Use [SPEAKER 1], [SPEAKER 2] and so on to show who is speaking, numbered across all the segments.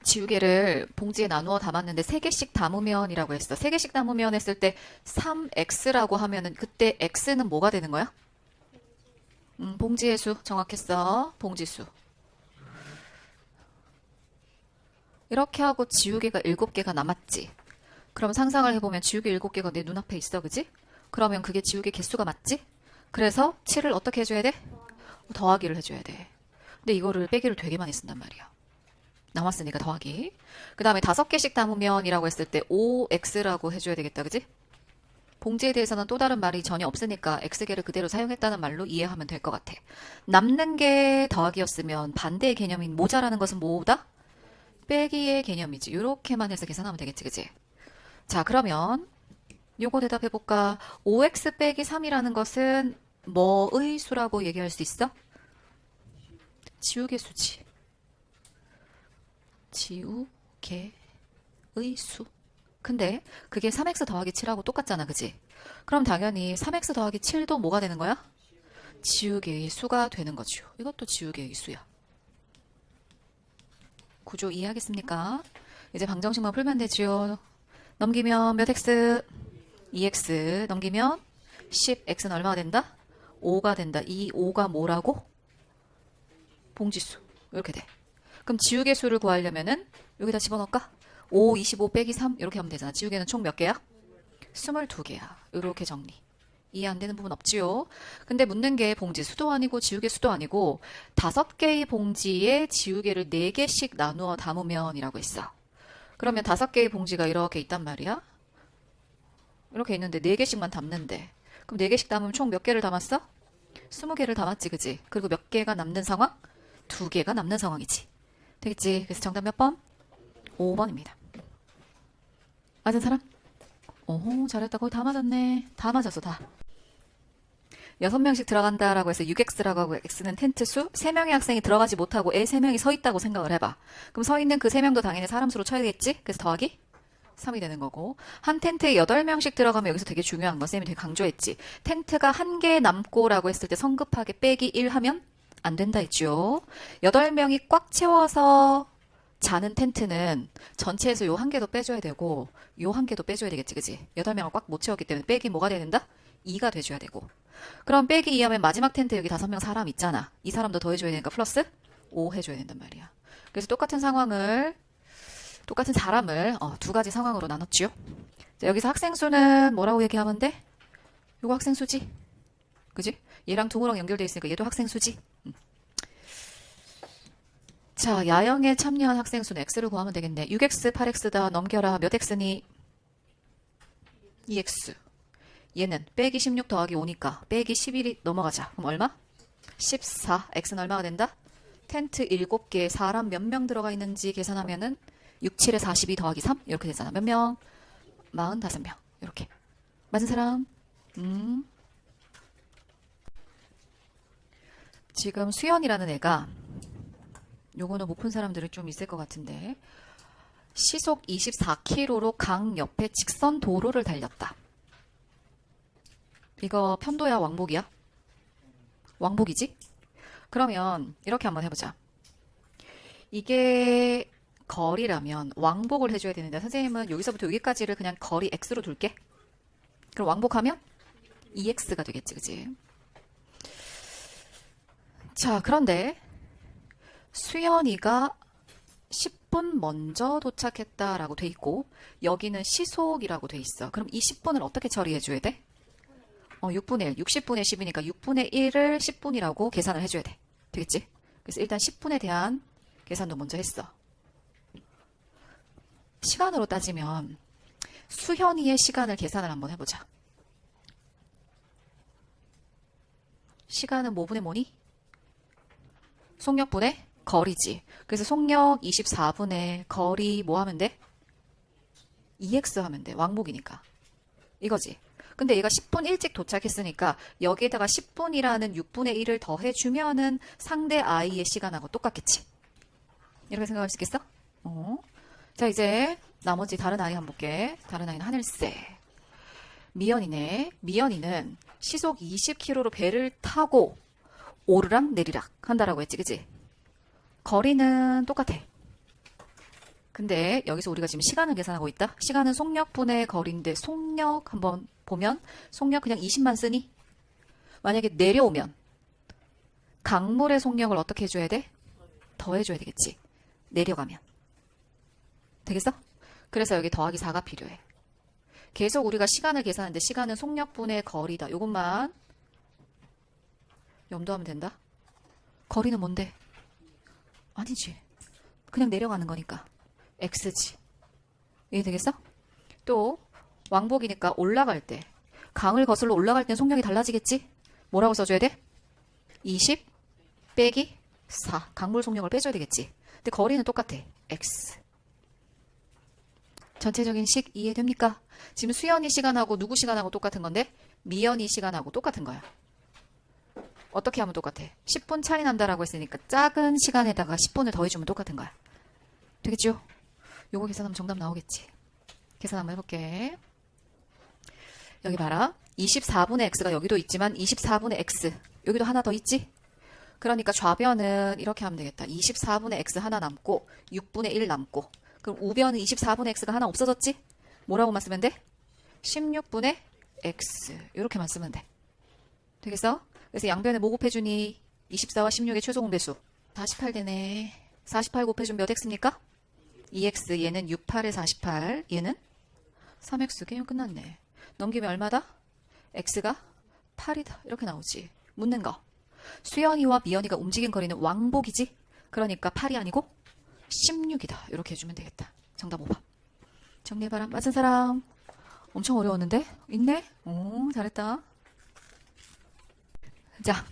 [SPEAKER 1] 지우개를 봉지에 나누어 담았는데 3개씩 담으면이라고 했어. 3개씩 담으면 했을 때 3x라고 하면은 그때 x는 뭐가 되는 거야? 봉지의 수 정확했어. 봉지수. 이렇게 하고 지우개가 7개가 남았지. 그럼 상상을 해보면 지우개 7개가 내 눈앞에 있어, 그지? 그러면 그게 지우개 개수가 맞지? 그래서 7을 어떻게 해줘야 돼? 더하기를 해줘야 돼. 근데 이거를 빼기를 되게 많이 쓴단 말이야. 남았으니까 더하기. 그 다음에 5개씩 담으면이라고 했을 때 5x라고 해줘야 되겠다, 그지? 봉지에 대해서는 또 다른 말이 전혀 없으니까 x개를 그대로 사용했다는 말로 이해하면 될 것 같아. 남는 게 더하기였으면 반대의 개념인 모자라는 것은 뭐다? 빼기의 개념이지. 이렇게만 해서 계산하면 되겠지, 그지? 자, 그러면 요거 대답해볼까? 5x 빼기 3이라는 것은 뭐의 수라고 얘기할 수 있어? 지우개 수지. 지우개의 수. 근데 그게 3x 더하기 7하고 똑같잖아, 그지? 그럼 당연히 3x 더하기 7도 뭐가 되는 거야? 지우개의 수가 되는 거죠. 이것도 지우개의 수야. 구조 이해하겠습니까? 이제 방정식만 풀면 되지요. 넘기면 몇 x? 2x. 넘기면 10x는 얼마가 된다? 5가 된다. 이 5가 뭐라고? 봉지수. 이렇게 돼. 그럼 지우개 수를 구하려면은 여기다 집어넣을까? 5, 25 빼기 3 이렇게 하면 되잖아. 지우개는 총 몇 개야? 22개야. 이렇게 정리. 이해 안 되는 부분 없지요? 근데 묻는 게 봉지 수도 아니고 지우개 수도 아니고 5개의 봉지에 지우개를 4개씩 나누어 담으면이라고 했어. 그러면 5개의 봉지가 이렇게 있단 말이야. 이렇게 있는데 4개씩만 담는데 그럼 4개씩 담으면 총 몇 개를 담았어? 20개를 담았지, 그지? 그리고 몇 개가 남는 상황? 2개가 남는 상황이지. 되겠지? 그래서 정답 몇 번? 5번입니다. 맞은 사람? 오호, 잘했다. 거의 다 맞았네. 다 맞았어, 다. 6명씩 들어간다라고 해서 6x라고 하고 x는 텐트 수. 3명의 학생이 들어가지 못하고 애 3명이 서 있다고 생각을 해봐. 그럼 서 있는 그 3명도 당연히 사람 수로 쳐야겠지? 그래서 더하기 3이 되는 거고. 한 텐트에 8명씩 들어가면 여기서 되게 중요한 거 쌤이 되게 강조했지. 텐트가 1개 남고라고 했을 때 성급하게 빼기 1 하면 안 된다 했죠. 8명이 꽉 채워서 자는 텐트는 전체에서 요 1개도 빼줘야 되고 요 1개도 빼줘야 되겠지, 그지? 8명을 꽉 못 채웠기 때문에 빼기 뭐가 돼야 된다? 2가 돼줘야 되고. 그럼 빼기 2 하면 마지막 텐트 여기 5명 사람 있잖아. 이 사람도 더해줘야 되니까 플러스 5 해줘야 된단 말이야. 그래서 똑같은 사람을 2가지 상황으로 나눴지요. 자, 여기서 학생 수는 뭐라고 얘기하면 돼? 요거 학생 수지? 그지? 얘랑 동호랑 연결돼 있으니까 얘도 학생 수지? 자, 야영에 참여한 학생 수는 x를 구하면 되겠네. 6x, 8x다. 넘겨라. 몇 x니? 2x. 얘는 빼기 16 더하기 5니까 빼기 11이 넘어가자. 그럼 얼마? 14. x는 얼마가 된다? 텐트 7개에 사람 몇 명 들어가 있는지 계산하면은 6, 7에 42 더하기 3 이렇게 되잖아. 몇 명? 45명. 이렇게. 맞은 사람? 지금 수연이라는 애가 요거는 못 푼 사람들은 좀 있을 것 같은데 시속 24km로 강 옆에 직선 도로를 달렸다. 이거 편도야, 왕복이야? 왕복이지? 그러면 이렇게 한번 해보자. 이게 거리라면 왕복을 해줘야 되는데 선생님은 여기서부터 여기까지를 그냥 거리 x로 둘게. 그럼 왕복하면 2x가 되겠지, 그지? 자, 그런데 수연이가 10분 먼저 도착했다라고 돼 있고 여기는 시속이라고 돼 있어. 그럼 이 10분을 어떻게 처리해줘야 돼? 6분의 1, 60분의 10이니까 6분의 1을 10분이라고 계산을 해줘야 돼. 되겠지? 그래서 일단 10분에 대한 계산도 먼저 했어. 시간으로 따지면 수현이의 시간을 계산을 한번 해보자. 시간은 뭐분의 뭐니? 속력분의 거리지. 그래서 속력 24분의 거리 뭐 하면 돼? 2x 하면 돼. 왕복이니까. 이거지. 근데 얘가 10분 일찍 도착했으니까 여기에다가 10분이라는 6분의 1을 더해주면은 상대 아이의 시간하고 똑같겠지. 이렇게 생각할 수 있겠어? 자, 이제 나머지 다른 아이 한번 볼게. 다른 아이는 하늘새. 미연이네. 미연이는 시속 20km로 배를 타고 오르락 내리락 한다라고 했지, 그지? 거리는 똑같아. 근데 여기서 우리가 지금 시간을 계산하고 있다. 시간은 속력분의 거리인데 속력 한번 보면 속력 그냥 20만 쓰니? 만약에 내려오면 강물의 속력을 어떻게 해줘야 돼? 더해줘야 되겠지. 내려가면. 되겠어? 그래서 여기 더하기 4가 필요해. 계속 우리가 시간을 계산하는데 시간은 속력분의 거리다. 이것만 염두하면 된다. 거리는 뭔데? 아니지. 그냥 내려가는 거니까. x지. 이해되겠어? 또 왕복이니까 올라갈 때 강을 거슬러 올라갈 때 속력이 달라지겠지? 뭐라고 써줘야 돼? 20 빼기 4. 강물 속력을 빼줘야 되겠지. 근데 거리는 똑같아. x. 전체적인 식 이해됩니까? 지금 수연이 시간하고 누구 시간하고 똑같은 건데 미연이 시간하고 똑같은 거야. 어떻게 하면 똑같아? 10분 차이 난다라고 했으니까 작은 시간에다가 10분을 더해주면 똑같은 거야. 되겠죠? 요거 계산하면 정답 나오겠지. 계산 한번 해볼게. 여기 봐라. 24분의 x가 여기도 있지만 24분의 x 여기도 하나 더 있지? 그러니까 좌변은 이렇게 하면 되겠다. 24분의 x 하나 남고 6분의 1 남고 그럼 우변은 24분의 x가 하나 없어졌지? 뭐라고만 쓰면 돼? 16분의 x 이렇게만 쓰면 돼. 되겠어? 그래서 양변에 뭐 곱해주니? 24와 16의 최소 공배수 48 되네. 48 곱해주면 몇 x입니까? 2x 얘는 68에 48 얘는 3x 게임 끝났네. 넘기면 얼마다? x가 8이다. 이렇게 나오지. 묻는 거. 수연이와 미연이가 움직인 거리는 왕복이지? 그러니까 8이 아니고 16이다. 이렇게 해주면 되겠다. 정답 5번. 정리해봐라. 맞은 사람. 엄청 어려웠는데? 있네? 오, 잘했다. 자,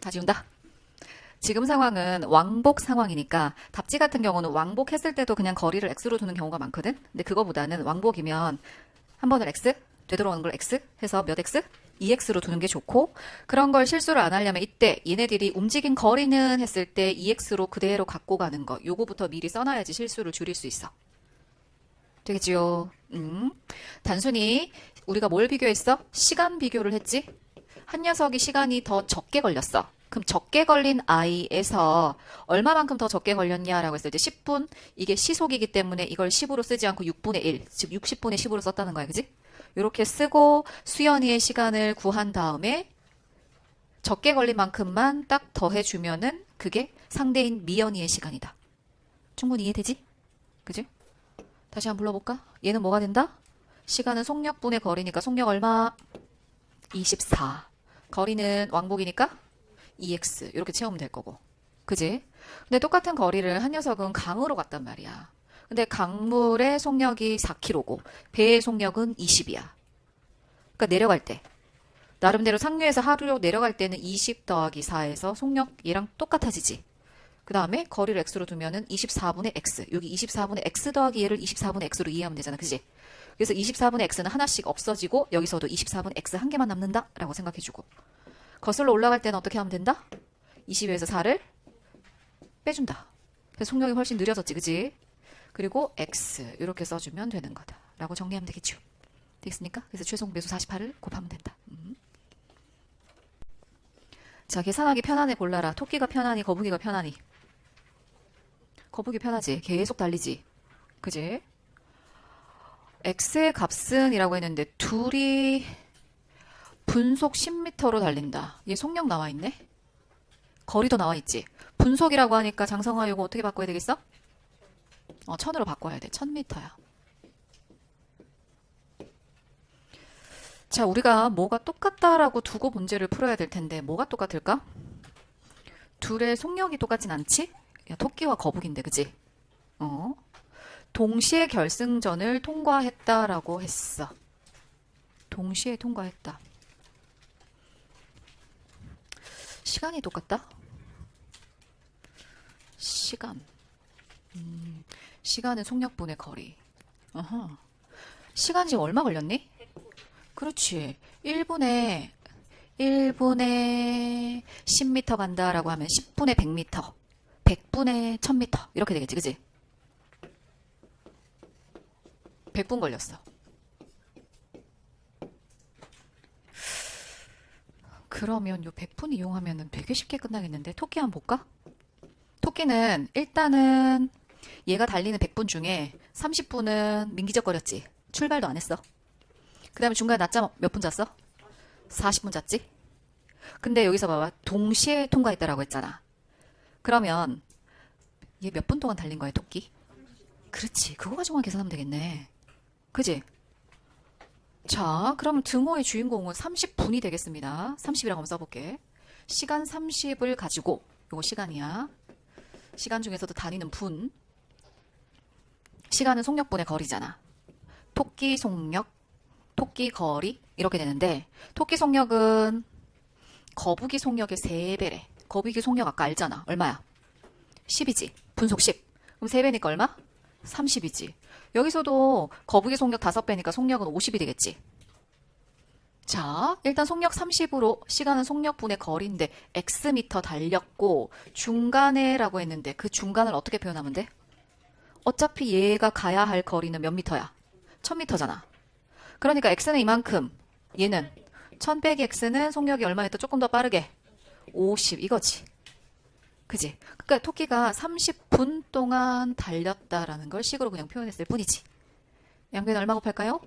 [SPEAKER 1] 다 지운다. 지금 상황은 왕복 상황이니까 답지 같은 경우는 왕복했을 때도 그냥 거리를 x로 두는 경우가 많거든. 근데 그거보다는 왕복이면 한 번을 x, 되돌아오는 걸 x 해서 몇 x? 2x로 두는 게 좋고 그런 걸 실수를 안 하려면 이때 얘네들이 움직인 거리는 했을 때 2x로 그대로 갖고 가는 거 요거부터 미리 써놔야지 실수를 줄일 수 있어. 되겠지요? 단순히 우리가 뭘 비교했어? 시간 비교를 했지? 한 녀석이 시간이 더 적게 걸렸어. 그럼 적게 걸린 i에서 얼마만큼 더 적게 걸렸냐라고 했을 때 10분 이게 시속이기 때문에 이걸 10으로 쓰지 않고 6분의 1, 즉 60분의 10으로 썼다는 거야. 그지? 이렇게 쓰고 수연이의 시간을 구한 다음에 적게 걸린 만큼만 딱 더해주면은 그게 상대인 미연이의 시간이다. 충분히 이해되지? 그지? 다시 한번 불러볼까? 얘는 뭐가 된다? 시간은 속력분의 거리니까 속력 얼마? 24. 거리는 왕복이니까 2x 이렇게 채우면 될 거고. 그지? 근데 똑같은 거리를 한 녀석은 강으로 갔단 말이야. 근데 강물의 속력이 4km고 배의 속력은 20이야. 그러니까 내려갈 때 나름대로 상류에서 하류로 내려갈 때는 20 더하기 4에서 속력 얘랑 똑같아지지. 그 다음에 거리를 x로 두면은 24분의 x. 여기 24분의 x 더하기 얘를 24분의 x로 이해하면 되잖아. 그지? 그래서 24분의 x는 하나씩 없어지고 여기서도 24분의 x 한 개만 남는다 라고 생각해주고 거슬러 올라갈 때는 어떻게 하면 된다? 20에서 4를 빼준다. 그래서 속력이 훨씬 느려졌지. 그지? 그리고 x 이렇게 써주면 되는 거다 라고 정리하면 되겠죠. 되겠습니까? 그래서 최소 배수 48을 곱하면 된다. 자, 계산하기 편안해 골라라. 토끼가 편하니 거북이가 편하니? 거북이 편하지. 계속 달리지. 그지? x의 값은 이라고 했는데 둘이 분속 10m로 달린다. 얘 속력 나와 있네. 거리도 나와 있지. 분속이라고 하니까 장성아 이거 어떻게 바꿔야 되겠어? 1000으로 바꿔야 돼. 1000m야. 자, 우리가 뭐가 똑같다라고 두고 문제를 풀어야 될 텐데 뭐가 똑같을까? 둘의 속력이 똑같진 않지? 야, 토끼와 거북인데, 그지? 동시에 결승전을 통과했다라고 했어. 동시에 통과했다. 시간이 똑같다? 시간. 시간은 속력분의 거리. 어허. 시간 지금 얼마 걸렸니? 그렇지. 1분에 10m 간다라고 하면 10분에 100m, 100분에 1000m 이렇게 되겠지. 그지? 100분 걸렸어. 그러면 요 100분 이용하면 되게 쉽게 끝나겠는데 토끼 한번 볼까? 토끼는 일단은 얘가 달리는 100분 중에 30분은 민기적거렸지. 출발도 안 했어. 그 다음에 중간에 낮잠 몇 분 잤어? 40분 잤지? 근데 여기서 봐봐. 동시에 통과했다라고 했잖아. 그러면 얘 몇 분 동안 달린 거야, 토끼? 그렇지. 그거 가지고만 계산하면 되겠네. 그지? 자, 그럼 등호의 주인공은 30분이 되겠습니다. 30이라고 한번 써볼게. 시간 30을 가지고, 요거 시간이야. 시간 중에서도 단위는 분. 시간은 속력분의 거리잖아. 토끼 속력, 토끼 거리 이렇게 되는데 토끼 속력은 거북이 속력의 3배래. 거북이 속력 아까 알잖아. 얼마야? 10이지. 분속 10. 그럼 3배니까 얼마? 30이지. 여기서도 거북이 속력 5배니까 속력은 50이 되겠지. 자, 일단 속력 30으로 시간은 속력분의 거리인데 X미터 달렸고 중간에 라고 했는데 그 중간을 어떻게 표현하면 돼? 어차피 얘가 가야 할 거리는 몇 미터야? 1000미터잖아. 그러니까 X는 이만큼, 얘는 1000 빼기 X는 속력이 얼마였다? 조금 더 빠르게 50 이거지. 그지? 그러니까 토끼가 30분 동안 달렸다라는 걸 식으로 그냥 표현했을 뿐이지. 양변 얼마 곱할까요?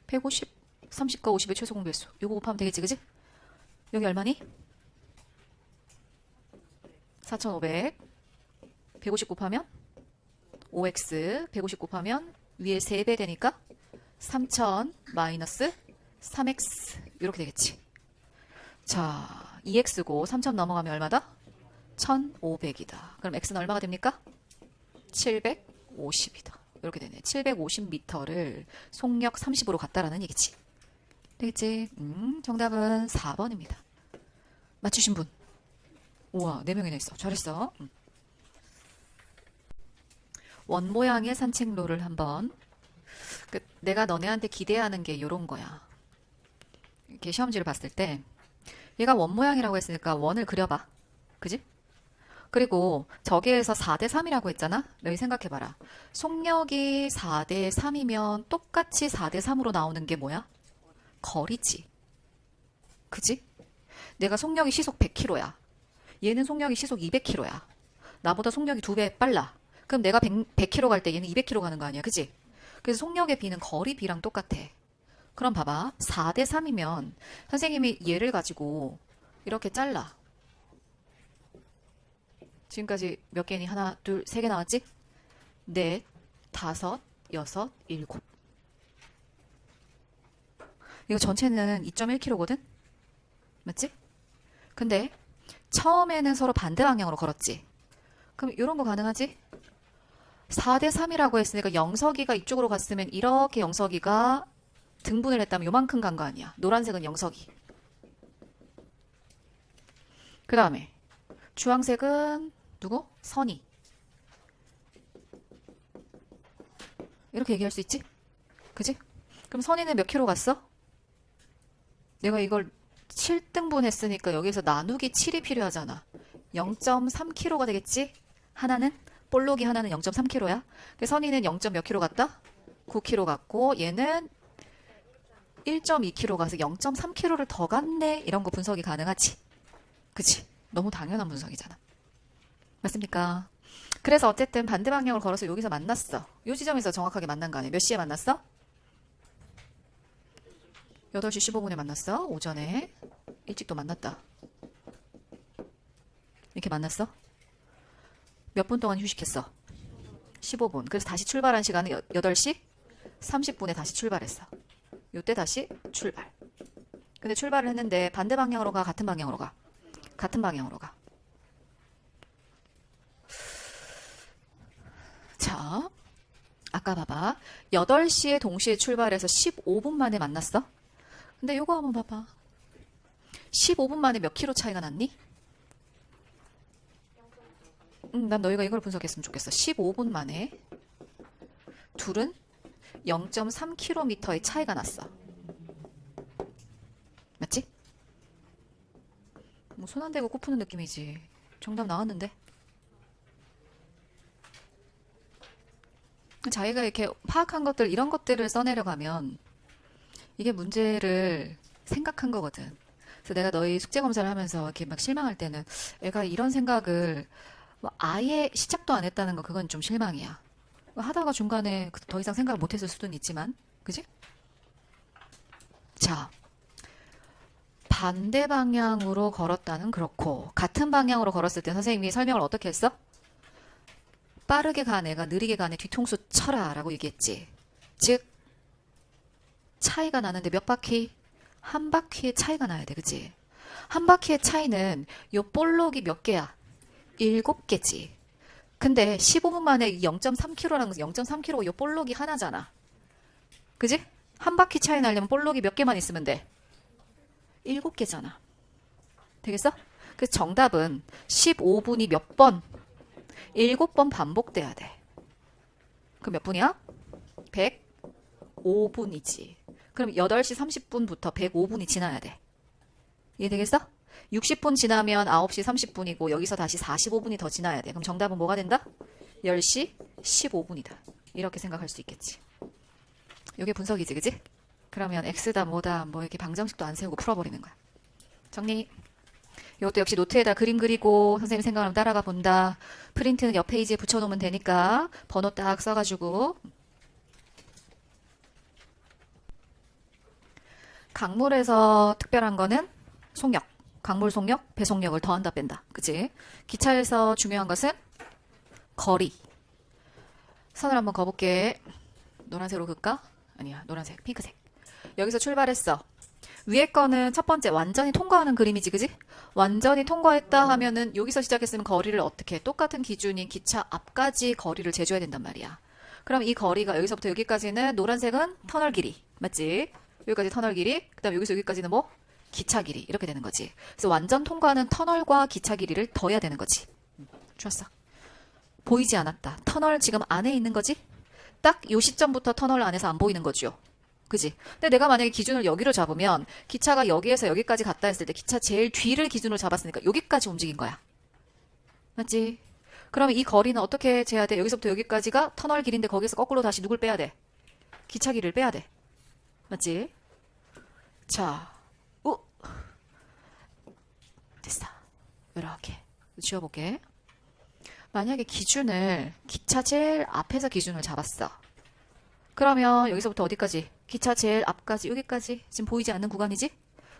[SPEAKER 1] 150, 30과 50의 최소 공배수. 요거 곱하면 되겠지, 그지? 여기 얼마니? 4500. 150 곱하면 5x. 150 곱하면 위에 3배 되니까 3000 마이너스 3x. 이렇게 되겠지. 자, 2x고 3000 넘어가면 얼마다? 1500이다. 그럼 x는 얼마가 됩니까? 750이다. 이렇게 되네. 750m를 속력 30으로 갔다라는 얘기지. 되겠지? 정답은 4번입니다. 맞추신 분. 우와, 4명이나 있어. 잘했어. 원 모양의 산책로를 한번. 내가 너네한테 기대하는 게 요런 거야. 이렇게 시험지를 봤을 때 얘가 원 모양이라고 했으니까 원을 그려봐. 그지? 그리고 저기에서 4대 3이라고 했잖아? 너희 생각해봐라. 속력이 4대 3이면 똑같이 4대 3으로 나오는 게 뭐야? 거리지. 그지? 내가 속력이 시속 100km야. 얘는 속력이 시속 200km야. 나보다 속력이 2배 빨라. 그럼 내가 100km 갈 때 얘는 200km 가는 거 아니야. 그지? 그래서 속력의 비는 거리 비랑 똑같아. 그럼 봐봐. 4대 3이면 선생님이 얘를 가지고 이렇게 잘라. 지금까지 몇 개니? 하나, 둘, 세 개 나왔지? 넷, 다섯, 여섯, 일곱. 이거 전체는 2.1km거든? 맞지? 근데 처음에는 서로 반대 방향으로 걸었지? 그럼 이런 거 가능하지? 4대 3이라고 했으니까 영석이가 이쪽으로 갔으면 이렇게 영석이가 등분을 했다면 요만큼 간 거 아니야. 노란색은 영석이. 그 다음에 주황색은 누구? 선이. 이렇게 얘기할 수 있지? 그지? 그럼 선이는 몇 킬로 갔어? 내가 이걸 7등분 했으니까 여기서 나누기 7이 필요하잖아. 0.3kg가 되겠지? 하나는? 볼록이 하나는 0.3kg야. 선이는 0. 몇 킬로 갔다? 9kg 갔고 얘는 1.2kg 가서 0.3kg를 더 갔네. 이런 거 분석이 가능하지. 그치? 너무 당연한 분석이잖아. 맞습니까? 그래서 어쨌든 반대 방향으로 걸어서 여기서 만났어. 이 지점에서 정확하게 만난 거 아니야. 몇 시에 만났어? 8시 15분에 만났어. 오전에. 일찍 또 만났다. 이렇게 만났어? 몇 분 동안 휴식했어? 15분. 그래서 다시 출발한 시간은 8시 30분에 다시 출발했어. 요때 다시 출발. 근데 출발을 했는데 반대 방향으로 가? 같은 방향으로 가? 같은 방향으로 가. 자, 아까 봐봐. 8시에 동시에 출발해서 15분 만에 만났어? 근데 요거 한번 봐봐. 15분 만에 몇 킬로 차이가 났니? 난 너희가 이걸 분석했으면 좋겠어. 15분 만에 둘은 0.3km의 차이가 났어. 맞지? 뭐 손 안 대고 코 푸는 느낌이지. 정답 나왔는데. 자기가 이렇게 파악한 것들, 이런 것들을 써내려가면 이게 문제를 생각한 거거든. 그래서 내가 너희 숙제 검사를 하면서 이렇게 막 실망할 때는 애가 이런 생각을 뭐 아예 시작도 안 했다는 거 그건 좀 실망이야. 뭐 하다가 중간에 더 이상 생각을 못 했을 수는 있지만, 그지? 자, 반대 방향으로 걸었다는 그렇고, 같은 방향으로 걸었을 때 선생님이 설명을 어떻게 했어? 빠르게 간 애가 느리게 간 애 뒤통수 쳐라 라고 얘기했지. 즉, 차이가 나는데 몇 바퀴? 한 바퀴의 차이가 나야 돼, 그치? 한 바퀴의 차이는 요 볼록이 몇 개야? 7개지. 근데 15분 만에 0.3km라는 것은 0.3km고 요 볼록이 하나잖아. 그지? 한 바퀴 차이 나려면 볼록이 몇 개만 있으면 돼? 7개잖아. 되겠어? 그래서 정답은 15분이 몇 번? 7번 반복돼야 돼. 그럼 몇 분이야? 105분이지. 그럼 8시 30분부터 105분이 지나야 돼. 이해되겠어? 60분 지나면 9시 30분이고 여기서 다시 45분이 더 지나야 돼. 그럼 정답은 뭐가 된다? 10시 15분이다. 이렇게 생각할 수 있겠지. 이게 분석이지, 그지? 그러면 X다 뭐다 뭐 이렇게 방정식도 안 세우고 풀어버리는 거야. 정리. 이것도 역시 노트에다 그림 그리고 선생님 생각하면 따라가 본다. 프린트는 옆 페이지에 붙여놓으면 되니까 번호 딱 써가지고. 강물에서 특별한 거는 속력. 강물 속력, 배속력을 더한다 뺀다. 그치? 기차에서 중요한 것은 거리. 선을 한번 그어볼게. 노란색으로 그을까? 아니야, 노란색, 핑크색. 여기서 출발했어. 위에 거는 첫 번째 완전히 통과하는 그림이지, 그지? 완전히 통과했다 하면은 여기서 시작했으면 거리를 어떻게 해? 똑같은 기준인 기차 앞까지 거리를 재줘야 된단 말이야. 그럼 이 거리가 여기서부터 여기까지는 노란색은 터널 길이, 맞지? 여기까지 터널 길이, 그 다음 여기서 여기까지는 뭐? 기차 길이, 이렇게 되는 거지. 그래서 완전 통과하는 터널과 기차 길이를 더해야 되는 거지. 좋았어. 보이지 않았다. 터널 지금 안에 있는 거지? 딱 요 시점부터 터널 안에서 안 보이는 거죠. 그지? 근데 내가 만약에 기준을 여기로 잡으면 기차가 여기에서 여기까지 갔다 했을 때 기차 제일 뒤를 기준으로 잡았으니까 여기까지 움직인 거야. 맞지? 그러면 이 거리는 어떻게 재야 돼? 여기서부터 여기까지가 터널 길인데 거기서 거꾸로 다시 누굴 빼야 돼? 기차 길이를 빼야 돼. 맞지? 자, 됐어. 이렇게 지워볼게. 만약에 기준을 기차 제일 앞에서 기준을 잡았어. 그러면 여기서부터 어디까지? 기차 제일 앞까지 여기까지 지금 보이지 않는 구간이지?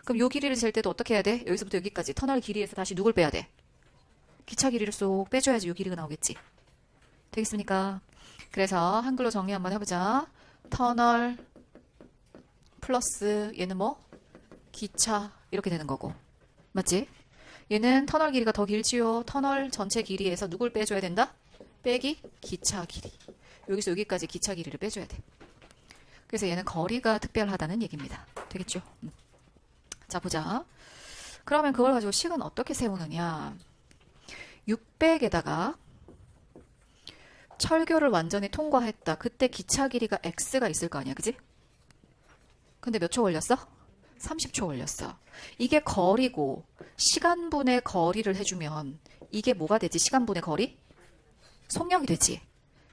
[SPEAKER 1] 그럼 요 길이를 잴 때도 어떻게 해야 돼? 여기서부터 여기까지 터널 길이에서 다시 누굴 빼야 돼? 기차 길이를 쏙 빼줘야지 요 길이가 나오겠지. 되겠습니까? 그래서 한글로 정리 한번 해보자. 터널 플러스 얘는 뭐? 기차 이렇게 되는 거고. 맞지? 얘는 터널 길이가 더 길지요. 터널 전체 길이에서 누굴 빼줘야 된다? 빼기 기차 길이. 여기서 여기까지 기차 길이를 빼줘야 돼. 그래서 얘는 거리가 특별하다는 얘기입니다. 되겠죠? 자, 보자. 그러면 그걸 가지고 식은 어떻게 세우느냐. 600에다가 철교를 완전히 통과했다. 그때 기차 길이가 X가 있을 거 아니야. 그지? 근데 몇 초 걸렸어? 30초 걸렸어. 이게 거리고 시간분의 거리를 해주면 이게 뭐가 되지? 시간분의 거리? 속력이 되지.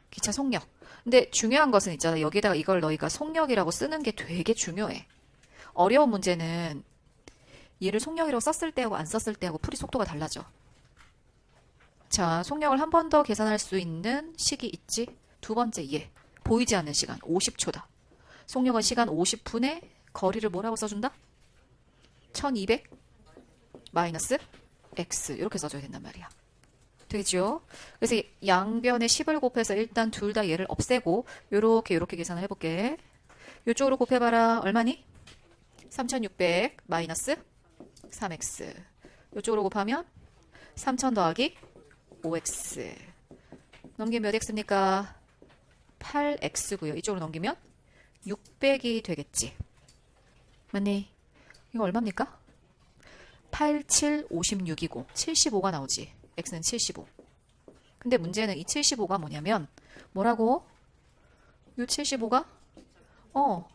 [SPEAKER 1] 기차 속력. 근데 중요한 것은 있잖아. 여기다가 이걸 너희가 속력이라고 쓰는 게 되게 중요해. 어려운 문제는 얘를 속력이라고 썼을 때하고 안 썼을 때하고 풀이 속도가 달라져. 자, 속력을 한 번 더 계산할 수 있는 식이 있지. 두 번째 얘. 보이지 않는 시간 50초다. 속력은 시간 50분에 거리를 뭐라고 써준다? 1200 마이너스 x 이렇게 써줘야 된단 말이야. 되겠죠? 그래서 양변에 10을 곱해서 일단 둘 다 얘를 없애고 요렇게 계산을 해볼게. 이쪽으로 곱해봐라. 얼마니? 3600 마이너스 3x. 이쪽으로 곱하면 3000 더하기 5x. 넘기면 몇 x입니까? 8x고요. 이쪽으로 넘기면 600이 되겠지. 맞니? 이거 얼마입니까? 8, 7, 56이고 75가 나오지. x는 75. 근데 문제는 이 75가 뭐냐면 뭐라고? 이 75가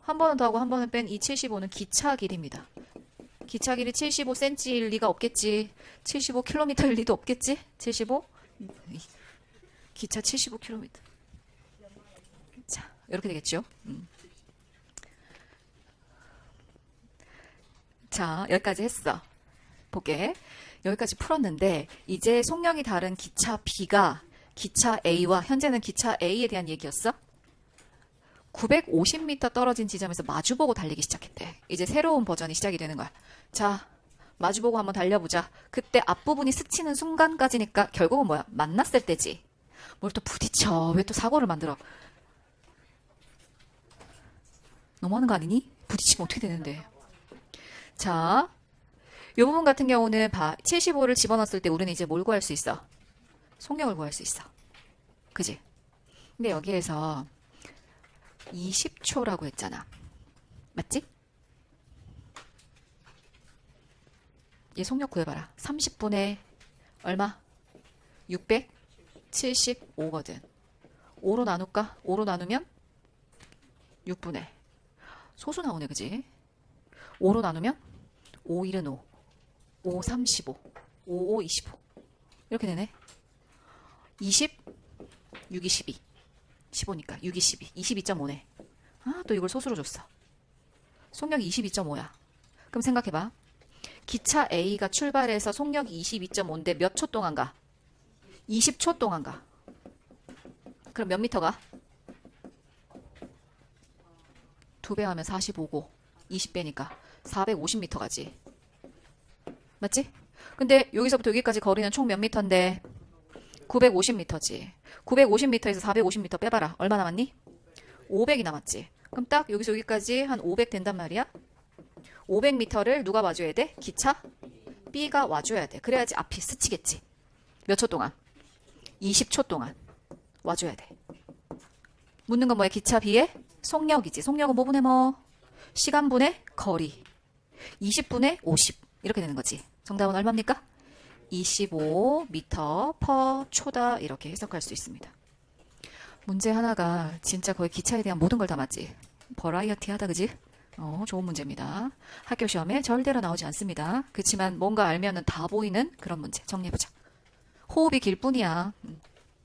[SPEAKER 1] 한 번은 더하고 한 번은 뺀 이 75는 기차 길이입니다. 기차 길이 75cm일 리가 없겠지. 75km일 리도 없겠지. 75? 기차 75km. 자, 이렇게 되겠죠. 자, 여기까지 했어. 볼게. 여기까지 풀었는데 이제 속력이 다른 기차 B가 기차 A와 현재는 기차 A에 대한 얘기였어. 950m 떨어진 지점에서 마주보고 달리기 시작했대. 이제 새로운 버전이 시작이 되는 거야. 자, 마주보고 한번 달려보자. 그때 앞부분이 스치는 순간까지니까 결국은 뭐야? 만났을 때지. 뭘 또 부딪혀. 왜 또 사고를 만들어? 너무하는 거 아니니? 부딪히면 어떻게 되는데. 자, 이 부분 같은 경우는 75를 집어넣었을 때 우리는 이제 뭘 구할 수 있어? 속력을 구할 수 있어. 그지? 근데 여기에서 20초라고 했잖아. 맞지? 얘 속력 구해봐라. 30분에 얼마? 675거든. 5로 나눌까? 5로 나누면 6분의 소수 나오네, 그지? 5로 나누면 5, 1은 5, 5, 35, 5, 5, 25 이렇게 되네. 20, 6, 22 15니까 6, 22 22.5네. 아, 또 이걸 소수로 줬어. 속력이 22.5야. 그럼 생각해봐. 기차 A가 출발해서 속력이 22.5인데 몇 초 동안 가? 20초 동안 가. 그럼 몇 미터 가? 2배 하면 45고 20배니까 450m 가지. 맞지? 근데 여기서부터 여기까지 거리는 총 몇 미터인데 950m지. 950m에서 450m 빼봐라. 얼마 남았니? 500이 남았지. 그럼 딱 여기서 여기까지 한 500 된단 말이야. 500m를 누가 와줘야 돼? 기차 B가 와줘야 돼. 그래야지 앞이 스치겠지. 몇 초 동안? 20초 동안 와줘야 돼. 묻는 건 뭐야? 기차 B의 속력이지. 속력은 뭐분의 뭐? 시간분의 거리. 20분의 50 이렇게 되는 거지. 정답은 얼마입니까? 25m per 초다. 이렇게 해석할 수 있습니다. 문제 하나가 진짜 거의 기차에 대한 모든 걸 담았지. 버라이어티하다, 그지? 좋은 문제입니다. 학교 시험에 절대로 나오지 않습니다. 그렇지만 뭔가 알면은 다 보이는 그런 문제. 정리해보자. 호흡이 길 뿐이야.